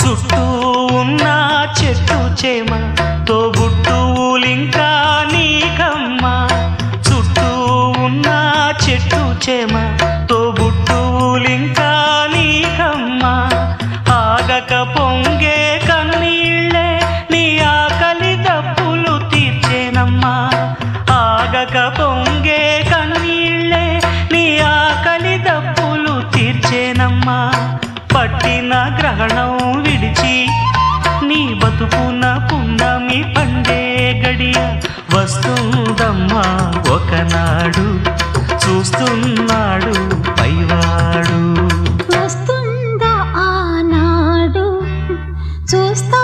చుట్టూ ఉన్న చెట్టు చేమ తోబుట్టువులింకా నీకమ్మా చుట్టూ ఉన్న చెట్టు చేమ తోబుట్టువులింకా నీకమ్మా ఆగక పొంగే కన్నీళ్ళే నీ ఆకలి దప్పులు తీర్చేనమ్మా ఆగక పొంగే కన్నీళ్ళే నీ ఆకలి దప్పులు తీర్చేనమ్మా పట్టిన గ్రహణం విడిచి నీ బతుకున పున్నమి పండే గడియ వస్తుందమ్మా ఒకనాడు చూస్తున్నాడు పైవాడు వస్తుందా ఆనాడు చూస్తా